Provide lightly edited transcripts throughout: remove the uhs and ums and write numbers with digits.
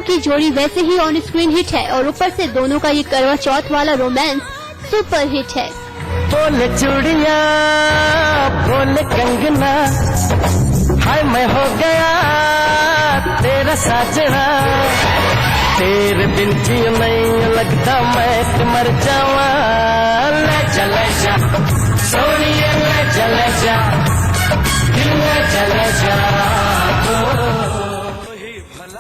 की जोड़ी वैसे ही ऑन स्क्रीन हिट है और ऊपर से दोनों का ये करवा चौथ वाला रोमांस सुपर हिट है। बोले चूड़िया बोले कंगना, हाय मैं हो गया तेरा साजना, तेरे बिन जी नहीं लगता मैं मर जावा, ले चले जा सोनिए ले चले जा, दिल ले चले जा।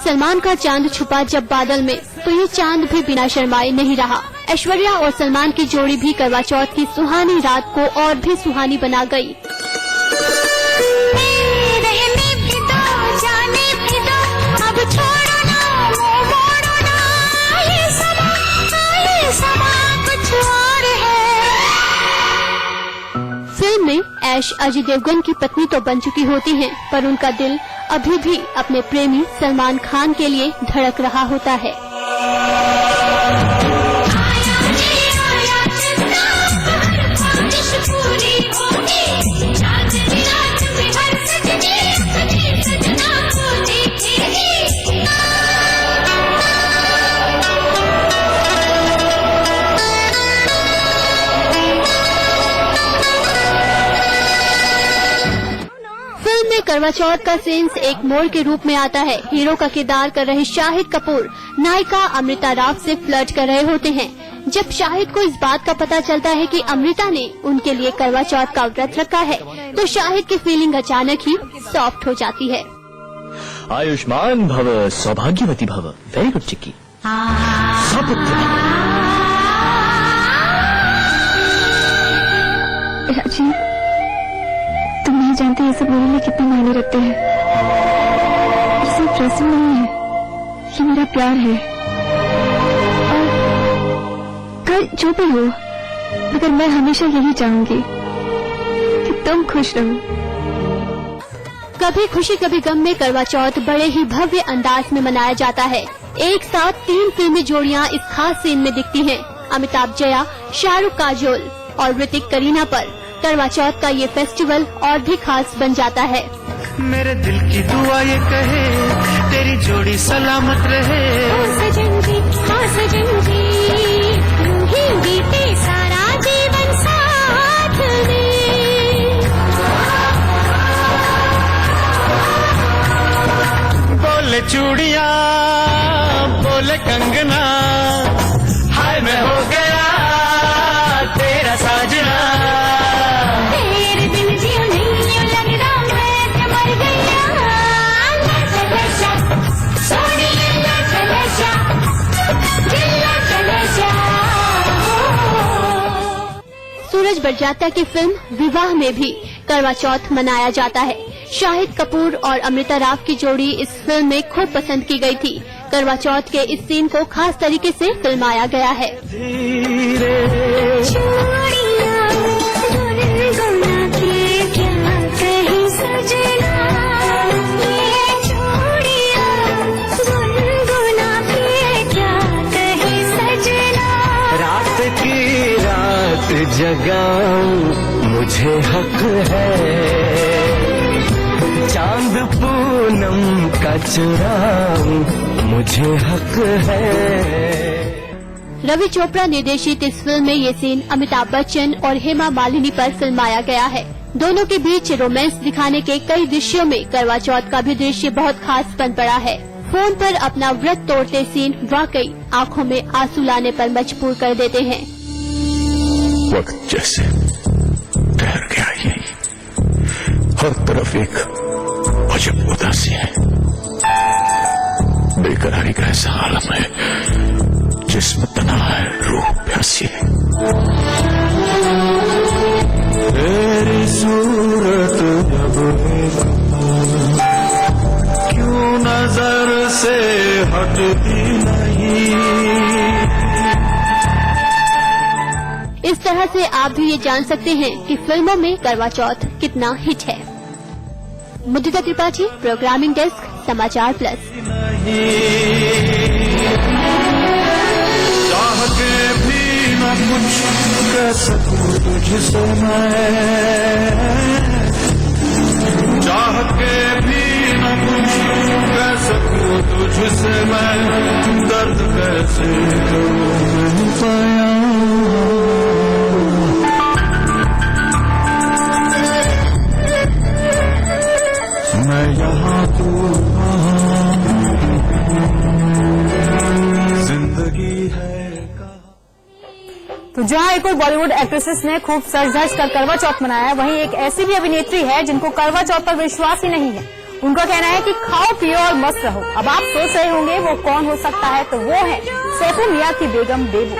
सलमान का चांद छुपा जब बादल में, तो ये चांद भी बिना शर्माए नहीं रहा। ऐश्वर्या और सलमान की जोड़ी भी करवा चौथ की सुहानी रात को और भी सुहानी बना गई। फिल्म में ऐश अजय देवगन की पत्नी तो बन चुकी होती हैं, पर उनका दिल अभी भी अपने प्रेमी सलमान खान के लिए धड़क रहा होता है। करवा चौथ का सीन्स एक मोड़ के रूप में आता है। हीरो का किरदार कर रहे शाहिद कपूर नायिका अमृता राव से फ्लर्ट कर रहे होते हैं। जब शाहिद को इस बात का पता चलता है कि अमृता ने उनके लिए करवा चौथ का व्रत रखा है, तो शाहिद की फीलिंग अचानक ही सॉफ्ट हो जाती है। आयुष्मान भव सौभाग्यवती भव। वेरी गुड चिक्की। राजीव, तुम नहीं जानते ये सब मेरे लिए कितना मायने रखते हैं। ये सिर्फ रस्म नहीं है, ये मेरा प्यार है। और कल जो भी हो, मगर मैं हमेशा यही चाहूंगी कि तुम खुश रहो। कभी खुशी कभी गम में करवा चौथ बड़े ही भव्य अंदाज में मनाया जाता है। एक साथ 3 फिल्मी जोड़ियां इस खास सीन में दिखती हैं। अमिताभ जया, शाहरुख काजोल और ऋतिक करीना पर करवा चौथ का ये फेस्टिवल और भी खास बन जाता है। मेरे दिल की दुआ ये कहे तेरी जोड़ी सलामत रहे। सजन जी, हाँ सजन जी, यूं ही बीते सारा जीवन साथ में। बोले चूड़िया बोले कंगना, हाय मैं हो गया तेरा साजना, सूरज बड़जात्या की फिल्म विवाह में भी करवा चौथ मनाया जाता है। शाहिद कपूर और अमृता राव की जोड़ी इस फिल्म में खूब पसंद की गई थी। करवा चौथ के इस सीन को खास तरीके से फिल्माया गया है। जगाऊं मुझे हक है, चांद पूनम का चुराऊं मुझे हक है। रवि चोपड़ा निर्देशित इस फिल्म में ये सीन अमिताभ बच्चन और हेमा मालिनी पर फिल्माया गया है। दोनों के बीच रोमांस दिखाने के कई दृश्यों में करवा चौथ का भी दृश्य बहुत खास बन पड़ा है। फोन पर अपना व्रत तोड़ते सीन वाकई आंखों में आंसू लाने पर मजबूर कर देते हैं। वक्त जैसे ठहर गया यही, हर तरफ एक अजब उदासी है, बेकरारी का ऐसा आलम है, जिस्म तना है, रूह प्यासी है। तेरी सूरत जब क्यों नजर से हटती नहीं। इस तरह से आप भी ये जान सकते हैं कि फिल्मों में करवा चौथ कितना हिट है। मुदिता त्रिपाठी, प्रोग्रामिंग डेस्क, समाचार प्लस। चाह के भी न कुछ कह सकूं तुझसे मैं, चाह के भी न पूछूं कह सकूं तुझसे मैं दर्द कैसे करूं पाया मैं यहाँ तू जिंदगी है। तो जहां एक और बॉलीवुड एक्ट्रेसेस ने खूब सज धज कर करवा चौथ मनाया, वहीं एक ऐसी भी अभिनेत्री है जिनको करवा चौथ पर विश्वास ही नहीं है। उनका कहना है कि खाओ पियो और मस्त रहो। अब आप सोच रहे होंगे वो कौन हो सकता है, तो वो है सैफू मियां की बेगम बेबू।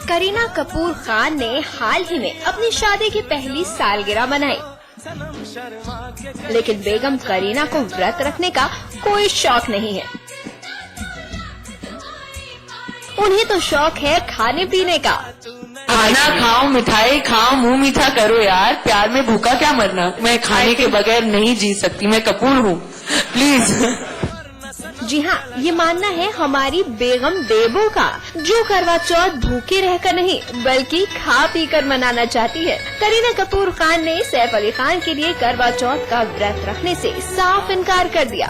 करीना कपूर खान ने हाल ही में अपनी शादी की पहली सालगिरह मनाई, लेकिन बेगम करीना को व्रत रखने का कोई शौक नहीं है। उन्हें तो शौक है खाने पीने का। खाना खाओ, मिठाई खाओ, मुंह मीठा करो यार, प्यार में भूखा क्या मरना। मैं खाने के बगैर नहीं जी सकती, मैं कपूर हूँ, प्लीज। जी हाँ, ये मानना है हमारी बेगम बेबू का, जो करवा चौथ भूखे रहकर नहीं बल्कि खा पी कर मनाना चाहती है। करीना कपूर खान ने सैफ अली खान के लिए करवा चौथ का व्रत रखने से साफ इनकार कर दिया।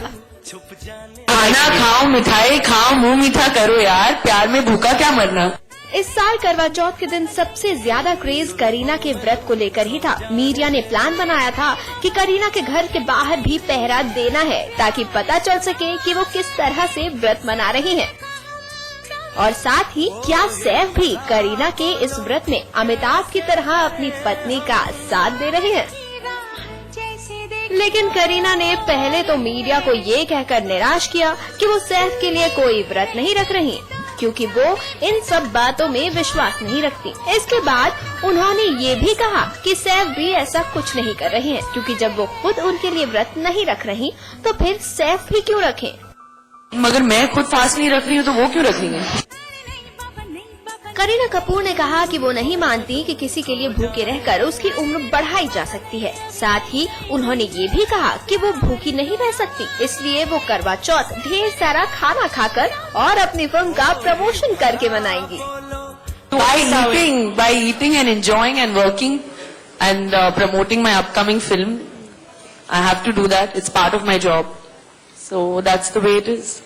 खाना खाओ, मिठाई खाओ, मुंह मीठा करो यार, प्यार में भूखा क्या मरना। इस साल करवा चौथ के दिन सबसे ज्यादा क्रेज करीना के व्रत को लेकर ही था। मीडिया ने प्लान बनाया था कि करीना के घर के बाहर भी पहरा देना है, ताकि पता चल सके कि वो किस तरह से व्रत मना रही हैं। और साथ ही क्या सैफ भी करीना के इस व्रत में अमिताभ की तरह अपनी पत्नी का साथ दे रहे हैं। लेकिन करीना ने पहले तो मीडिया को ये कहकर निराश किया कि वो सैफ के लिए कोई व्रत नहीं रख रही, क्योंकि वो इन सब बातों में विश्वास नहीं रखती। इसके बाद उन्होंने ये भी कहा कि सैफ भी ऐसा कुछ नहीं कर रहे हैं, क्योंकि जब वो खुद उनके लिए व्रत नहीं रख रही तो फिर सैफ भी क्यों रखें। मगर मैं खुद फास्ट नहीं रख रही हूँ तो वो क्यों रखेंगे। करीना कपूर ने कहा कि वो नहीं मानती कि किसी के लिए भूखे रहकर उसकी उम्र बढ़ाई जा सकती है। साथ ही उन्होंने ये भी कहा कि वो भूखी नहीं रह सकती, इसलिए वो करवा चौथ ढेर सारा खाना खाकर और अपनी फिल्म का प्रमोशन करके मनाएंगी। By eating and enjoying and working and promoting my upcoming film, I have to do that. It's part of my job. So that's the way it is.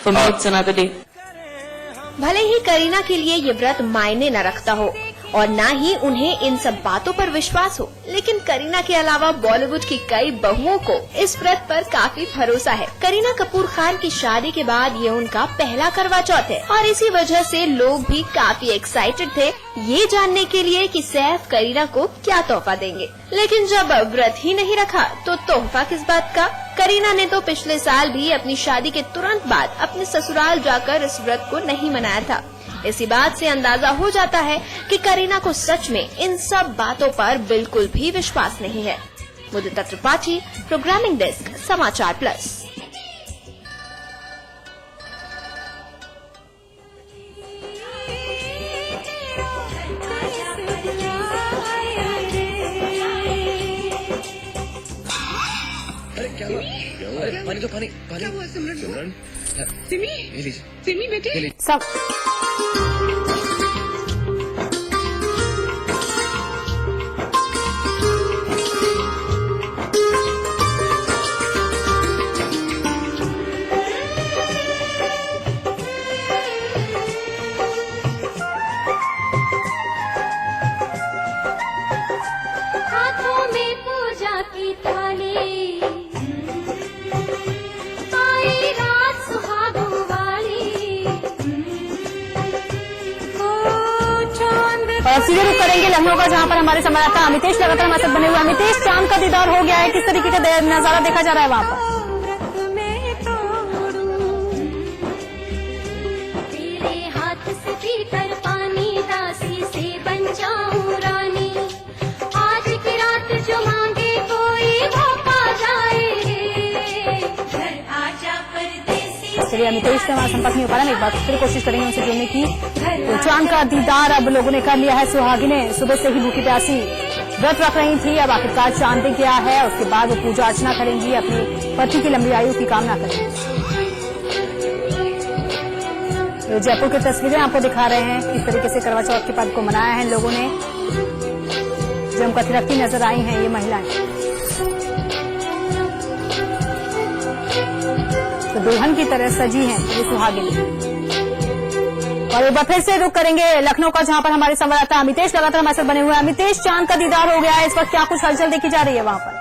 For me, it's another day. भले ही करीना के लिए ये व्रत मायने न रखता हो और न ही उन्हें इन सब बातों पर विश्वास हो, लेकिन करीना के अलावा बॉलीवुड की कई बहुओं को इस व्रत पर काफी भरोसा है। करीना कपूर खान की शादी के बाद ये उनका पहला करवा चौथ है और इसी वजह से लोग भी काफी एक्साइटेड थे ये जानने के लिए कि सैफ करीना को क्या तोहफा देंगे। लेकिन जब व्रत ही नहीं रखा तो तोहफा किस बात का। करीना ने तो पिछले साल भी अपनी शादी के तुरंत बाद अपने ससुराल जाकर इस व्रत को नहीं मनाया था। इसी बात से अंदाजा हो जाता है कि करीना को सच में इन सब बातों पर बिल्कुल भी विश्वास नहीं है। मुदिता त्रिपाठी, प्रोग्रामिंग डेस्क, समाचार प्लस। सिमी बेटे सब हाथों में पूजा की थाली, आई रात सुहागों वाली, और सीधे रुख करेंगे लखनऊ का, जहां पर हमारे संवाददाता अमितेश लगातार हमारे साथ बने हुए। अमितेश, चांद का दीदार हो गया है, किस तरीके का नजारा देखा जा रहा है वहाँ पर? तेरे हाथ से पीकर पानी, दासी से बन जाऊं रानी, आज की रात जो मांगे कोई वो पा जाए, घर आजा परदेसी। चलिए, अमितेश से हमारा संपर्क नहीं हो पा रहा है, एक बार फिर कोशिश करेंगे उनसे जुड़ने की। तो चांद का दीदार अब लोगों ने कर लिया है, सुहागिने सुबह से ही भूखी प्यासी व्रत रख रही थी, अब आखिरकार चांद दिख गया है। उसके बाद वो पूजा अर्चना करेंगी, अपने पति की लंबी आयु की कामना करेंगी। तो जयपुर की तस्वीरें आपको दिखा रहे हैं, किस तरीके से करवा चौथ के पर्व को मनाया है लोगों ने। जमकर थिरकती नजर आई हैं ये महिलाएं। तो दुल्हन की तरह सजी हैं ये सुहागिन। और एक बार फिर से रुक करेंगे लखनऊ का, जहां पर हमारे संवाददाता अमितेश लगातार हमारे साथ बने हुए हैं। अमितेश, चांद का दीदार हो गया है, इस वक्त क्या कुछ हलचल देखी जा रही है वहां पर?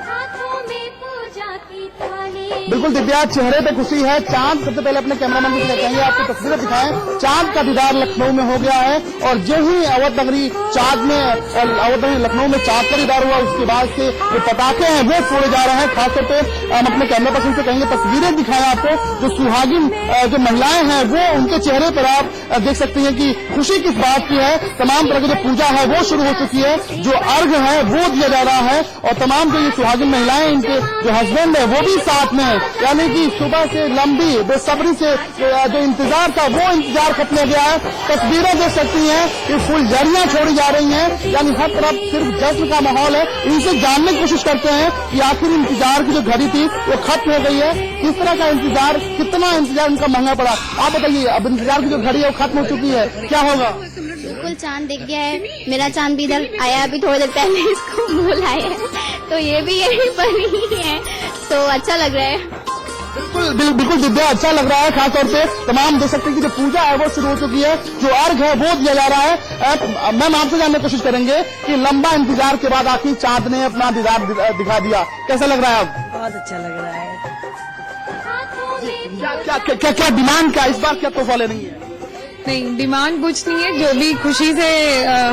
हाथों में पूजा की थाली, बिल्कुल दिव्या, चेहरे पे खुशी है। चांद, सबसे पहले अपने कैमरामैन से कहेंगे आपको तस्वीरें दिखाएं। चांद का दीदार लखनऊ में हो गया है और जो ही अवध नगरी चांद में अवध नगरी लखनऊ में चांद का दीदार हुआ, उसके बाद से जो पटाखे हैं वो फोड़े जा रहे हैं। खासतौर पे हम अपने कैमरा पर्सन से कहेंगे तस्वीरें दिखाएं आपको। जो सुहागिन जो महिलाएं हैं वो उनके चेहरे पर आप देख सकते हैं कि खुशी किस बात की है। तमाम तरह की जो पूजा है वो शुरू हो चुकी है, जो अर्घ है वो दिया जा रहा है और तमाम जो ये सुहागिन महिलाएं, इनके जो हस्बैंड है वो भी साथ में है। यानी कि सुबह से लंबी बेसब्री से जो इंतजार था वो इंतजार खत्म हो गया है। तस्वीरें देख सकती हैं कि फुलझड़ियां छोड़ी जा रही हैं, यानी हर तरफ सिर्फ जश्न का माहौल है। इनसे जानने की कोशिश करते हैं कि आखिर इंतजार की जो घड़ी थी वो खत्म हो गई है। किस तरह का इंतजार, कितना इंतजार इनका महंगा पड़ा, आप बताइए। अब इंतजार की जो घड़ी है वो खत्म हो चुकी है, क्या होगा? बिल्कुल चांद दिख गया है। मेरा चांद भी इधर आया अभी थोड़ी देर पहले, इसको बुलाए हैं तो ये भी यहीं पर ही है, तो अच्छा लग रहा है। बिल्कुल दिव्या, अच्छा लग रहा है। खासतौर पे तमाम देख सकते हैं कि जो पूजा है वो शुरू हो चुकी है, जो अर्घ है वो दिया जा रहा है। मैम, आपसे जानने की कोशिश करेंगे कि लंबा इंतजार के बाद आखिर चांद ने अपना दीदार दिखा दिया, कैसा लग रहा है अब? बहुत अच्छा लग रहा है। क्या डिमांड, क्या इस बार क्या तोहफा ले रही है? नहीं, डिमांड कुछ नहीं है, जो भी खुशी से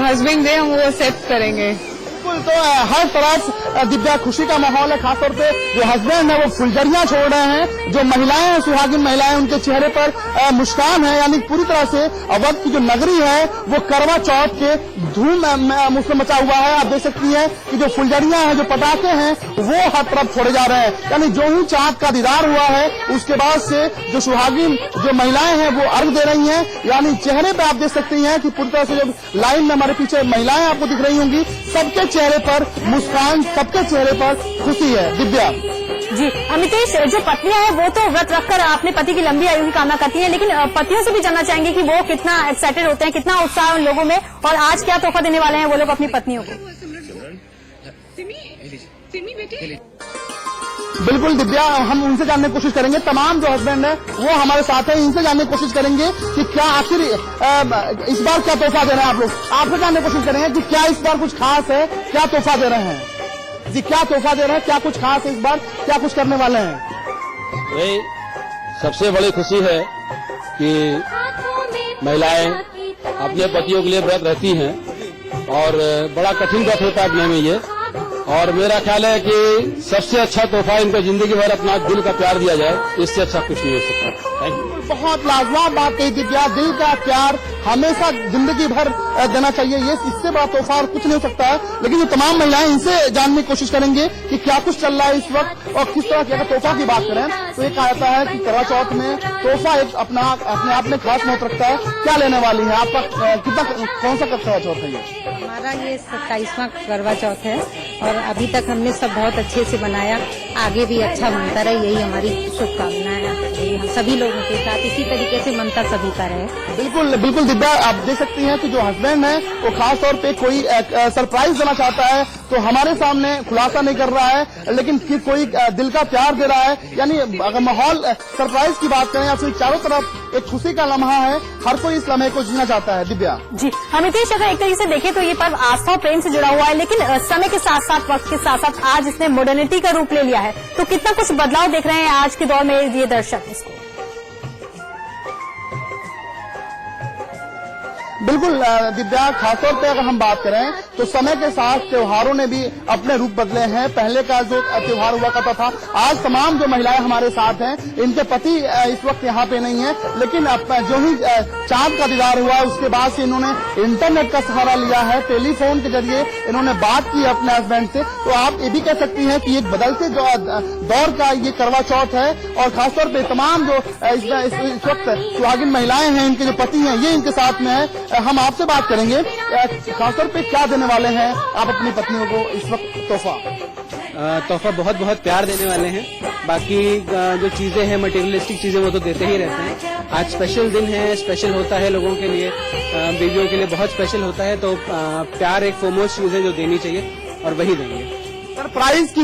हस्बैंड दे हम वो एक्सेप्ट करेंगे। बिल्कुल, तो हर तरफ दिव्या खुशी का माहौल है। खासतौर पे जो हस्बैंड है वो फुलझड़ियां छोड़ रहे हैं, जो महिलाएं हैं सुहागिन महिलाएं, उनके चेहरे पर मुस्कान है। यानी पूरी तरह से अवध की जो नगरी है वो करवा चौथ के धूम उसमें मचा हुआ है। आप देख सकती हैं कि जो फुलझड़ियां हैं, जो पटाखे हैं वो हर तरफ छोड़े जा रहे हैं। यानी जो ही चांद का दीदार हुआ है उसके बाद से जो सुहागिन जो महिलाएं हैं वो अर्घ दे रही हैं। यानी चेहरे पे आप देख सकती हैं कि पूरी तरह से जब लाइन में हमारे पीछे महिलाएं आपको दिख रही होंगी, सबके चेहरे पर मुस्कान, सबके चेहरे पर खुशी है। दिव्या जी अमितेश, जो पत्नियां हैं वो तो व्रत रखकर अपने पति की लंबी आयु की कामना करती हैं, लेकिन पतियों से भी जानना चाहेंगे कि वो कितना एक्साइटेड होते हैं, कितना उत्साह उन लोगों में, और आज क्या तोहफा देने वाले हैं वो लोग अपनी पत्नियों को। बिल्कुल दिव्या, हम उनसे जानने की कोशिश करेंगे। तमाम जो हस्बैंड है वो हमारे साथ है, इनसे जानने की कोशिश करेंगे कि क्या आखिर इस बार क्या तोहफा दे रहे हैं आप लोग। आपसे जानने की कोशिश करेंगे कि क्या इस बार कुछ खास है, क्या तोहफा दे रहे हैं जी, क्या तोहफा दे रहे हैं, क्या कुछ खास है इस बार, क्या कुछ करने वाले हैं? भाई, सबसे बड़ी खुशी है कि महिलाएं अपने पतियों के लिए व्रत रहती हैं और बड़ा कठिन व्रत होता है अपने में ये, और मेरा ख्याल है कि सबसे अच्छा तोहफा इनको जिंदगी भर अपना दिल का प्यार दिया जाए, इससे अच्छा कुछ नहीं हो सकता। Thank you. बहुत लाजवाब बात कही दिव्या, दिल का प्यार हमेशा जिंदगी भर देना चाहिए, ये इससे बड़ा तोहफा और कुछ नहीं हो सकता है। लेकिन जो तमाम महिलाएं, इनसे जानने की कोशिश करेंगे कि क्या कुछ चल रहा है इस वक्त और किस तरह की। अगर तोहफा की बात करें तो ये कहा जाता है कि करवा चौथ में तोहफा एक अपने आप में खास महत्व रखता है। क्या लेने वाली है आपका, कितना, कौन सा करवा चौथ है ये? हमारा ये 27वां करवा चौथ है और अभी तक हमने सब बहुत अच्छे से बनाया, आगे भी अच्छा बनता रहे, यही हमारी शुभकामनाएं है सभी लोगों के साथ। इसी तरीके से मनता सभी का रहे। बिल्कुल दिव्या, आप देख सकती हैं कि जो हस्बैंड है वो खास तौर पे कोई सरप्राइज देना चाहता है तो हमारे सामने खुलासा नहीं कर रहा है, लेकिन कोई दिल का प्यार दे रहा है। यानी अगर माहौल सरप्राइज की बात करें या फिर चारों तरफ एक खुशी का लम्हा है, हर कोई इस लम्हे को जीना चाहता है। दिव्या जी अमितेश, अगर एक तरीके से देखें तो ये पर्व आस्था और प्रेम से जुड़ा हुआ है, लेकिन समय के साथ साथ, वक्त के साथ साथ आज इसने मॉडर्निटी का रूप ले लिया है, तो कितना कुछ बदलाव देख रहे हैं आज के दौर में ये दर्शक इसको? बिल्कुल दिव्या, खासतौर पे अगर हम बात करें तो समय के साथ त्योहारों ने भी अपने रूप बदले हैं। पहले का जो त्योहार हुआ करता था, आज तमाम जो महिलाएं हमारे साथ हैं, इनके पति इस वक्त यहाँ पे नहीं है, लेकिन जो ही चांद का दीदार हुआ उसके बाद से इन्होंने इंटरनेट का सहारा लिया है, टेलीफोन के जरिए इन्होंने बात की अपने हस्बैंड से। तो आप ये भी कह सकती हैं कि एक बदलते दौर का ये करवा चौथ है और खासतौर पे तमाम जो इस वक्त सुहागिन महिलाएं हैं, इनके जो पति हैं, ये इनके साथ में है। हम आपसे बात करेंगे खासतौर पे क्या देने वाले हैं आप अपनी पत्नियों को इस वक्त तोहफा? तोहफा बहुत बहुत प्यार देने वाले हैं। बाकी जो चीजें हैं मटेरियलिस्टिक चीजें वो तो देते ही रहते हैं। आज स्पेशल दिन है, स्पेशल होता है लोगों के लिए, बीवियों के लिए बहुत स्पेशल होता है, तो प्यार एक फोरमोस्ट चीज है जो देनी चाहिए और वही देंगे। सरप्राइज की